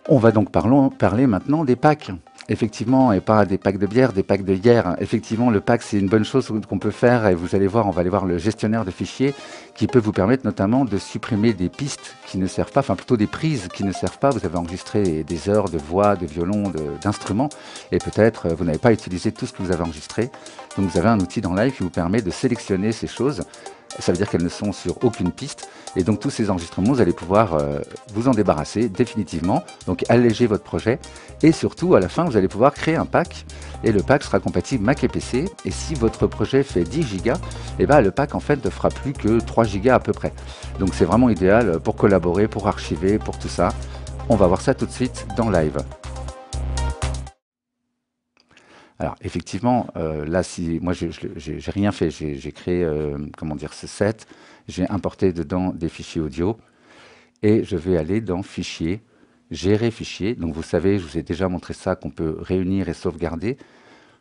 On va donc parler maintenant des packs. Effectivement, et pas des packs de bière, des packs de hier. Effectivement, le pack, c'est une bonne chose qu'on peut faire et vous allez voir, on va aller voir le gestionnaire de fichiers qui peut vous permettre notamment de supprimer des pistes qui ne servent pas, enfin plutôt des prises qui ne servent pas. Vous avez enregistré des heures de voix, de violon, d'instruments et peut-être vous n'avez pas utilisé tout ce que vous avez enregistré. Donc vous avez un outil dans Live qui vous permet de sélectionner ces choses. Ça veut dire qu'elles ne sont sur aucune piste. Et donc tous ces enregistrements, vous allez pouvoir vous en débarrasser définitivement, donc alléger votre projet. Et surtout, à la fin, vous allez pouvoir créer un pack. Et le pack sera compatible Mac et PC. Et si votre projet fait 10 Go, et ben, le pack en fait ne fera plus que 3 Go à peu près. Donc c'est vraiment idéal pour collaborer, pour archiver, pour tout ça. On va voir ça tout de suite dans Live. Alors effectivement, là, si moi j'ai rien fait, j'ai créé comment dire ce set, j'ai importé dedans des fichiers audio et je vais aller dans Fichier, Gérer fichier. Donc vous savez, je vous ai déjà montré ça qu'on peut réunir et sauvegarder.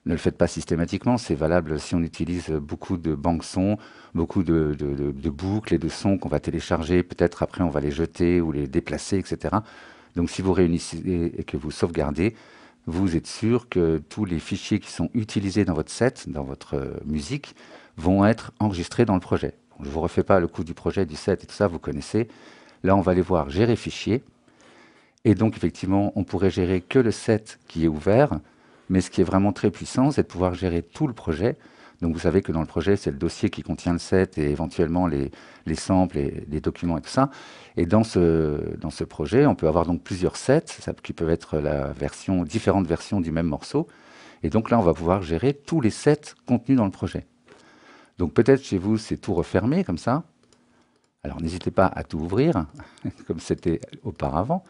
Ne le faites pas systématiquement, c'est valable si on utilise beaucoup de banques sons, beaucoup de boucles et de sons qu'on va télécharger. Peut-être après on va les jeter ou les déplacer, etc. Donc si vous réunissez et que vous sauvegardez, vous êtes sûr que tous les fichiers qui sont utilisés dans votre set, dans votre musique, vont être enregistrés dans le projet. Bon, je ne vous refais pas le coup du projet, du set et tout ça, vous connaissez. Là, on va aller voir Gérer fichier. Et donc, effectivement, on pourrait gérer que le set qui est ouvert. Mais ce qui est vraiment très puissant, c'est de pouvoir gérer tout le projet. Donc, vous savez que dans le projet, c'est le dossier qui contient le set et éventuellement les samples et les documents et tout ça. Et dans ce projet, on peut avoir donc plusieurs sets qui peuvent être différentes versions du même morceau. Et donc là, on va pouvoir gérer tous les sets contenus dans le projet. Donc peut-être chez vous, c'est tout refermé comme ça. Alors n'hésitez pas à tout ouvrir, comme c'était auparavant.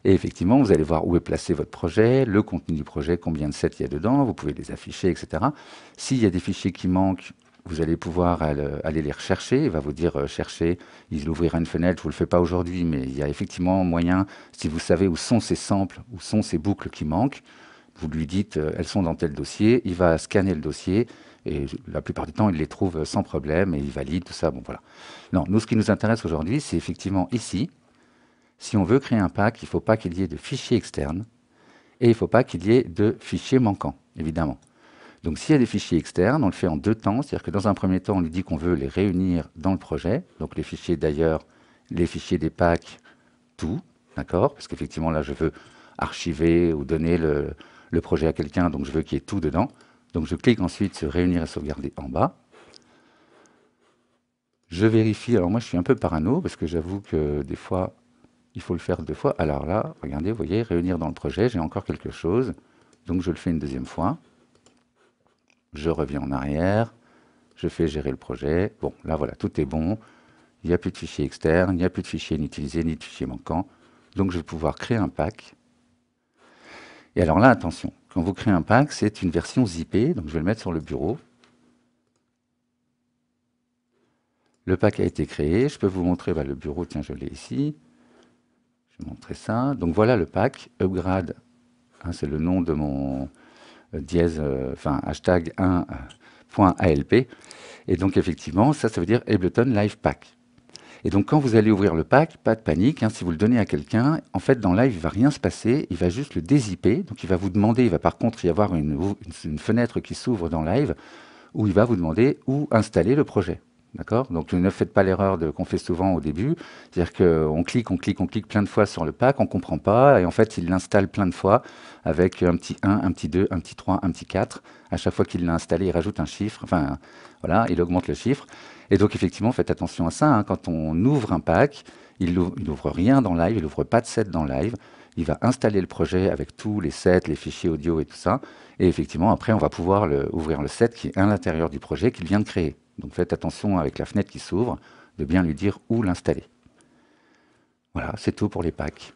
Et effectivement, vous allez voir où est placé votre projet, le contenu du projet, combien de sets il y a dedans, vous pouvez les afficher, etc. S'il y a des fichiers qui manquent, vous allez pouvoir aller les rechercher. Il va vous dire chercher, il ouvrira une fenêtre. Je ne vous le fais pas aujourd'hui, mais il y a effectivement moyen, si vous savez où sont ces samples, où sont ces boucles qui manquent, vous lui dites elles sont dans tel dossier, il va scanner le dossier et la plupart du temps il les trouve sans problème et il valide tout ça. Bon voilà. Non, nous ce qui nous intéresse aujourd'hui, c'est effectivement ici. Si on veut créer un pack, il ne faut pas qu'il y ait de fichiers externes et il ne faut pas qu'il y ait de fichiers manquants, évidemment. Donc s'il y a des fichiers externes, on le fait en deux temps. C'est-à-dire que dans un premier temps, on lui dit qu'on veut les réunir dans le projet. Donc les fichiers d'ailleurs, les fichiers des packs, tout, d'accord? Parce qu'effectivement là, je veux archiver ou donner le projet à quelqu'un, donc je veux qu'il y ait tout dedans. Donc je clique ensuite sur réunir et sauvegarder en bas. Je vérifie, alors moi je suis un peu parano parce que j'avoue que des fois il faut le faire deux fois. Alors là, regardez, vous voyez, réunir dans le projet, j'ai encore quelque chose. Donc je le fais une deuxième fois. Je reviens en arrière, je fais gérer le projet. Bon, là voilà, tout est bon. Il n'y a plus de fichiers externes, il n'y a plus de fichiers inutilisés, ni de fichiers manquants. Donc je vais pouvoir créer un pack. Et alors là, attention, quand vous créez un pack, c'est une version zippée, donc je vais le mettre sur le bureau. Le pack a été créé, je peux vous montrer le bureau, tiens, je l'ai ici. Je vais montrer ça. Donc voilà le pack, upgrade, hein, c'est le nom de mon dièse, hashtag 1.alp. Et donc effectivement, ça veut dire Ableton Live Pack. Et donc quand vous allez ouvrir le pack, pas de panique, hein, si vous le donnez à quelqu'un, en fait dans Live il ne va rien se passer, il va juste le dézipper, donc il va vous demander, il va par contre y avoir une fenêtre qui s'ouvre dans Live, où il va vous demander où installer le projet. D'accord? Donc ne faites pas l'erreur qu'on fait souvent au début, c'est-à-dire qu'on clique, on clique, on clique plein de fois sur le pack, on ne comprend pas, et en fait il l'installe plein de fois, avec un petit 1, un petit 2, un petit 3, un petit 4. À chaque fois qu'il l'a installé, il rajoute un chiffre, enfin voilà, il augmente le chiffre. Et donc effectivement, faites attention à ça, hein, quand on ouvre un pack, il n'ouvre rien dans Live, il n'ouvre pas de set dans Live, il va installer le projet avec tous les sets, les fichiers audio et tout ça, et effectivement après on va pouvoir ouvrir le set qui est à l'intérieur du projet qu'il vient de créer. Donc faites attention avec la fenêtre qui s'ouvre, de bien lui dire où l'installer. Voilà, c'est tout pour les packs.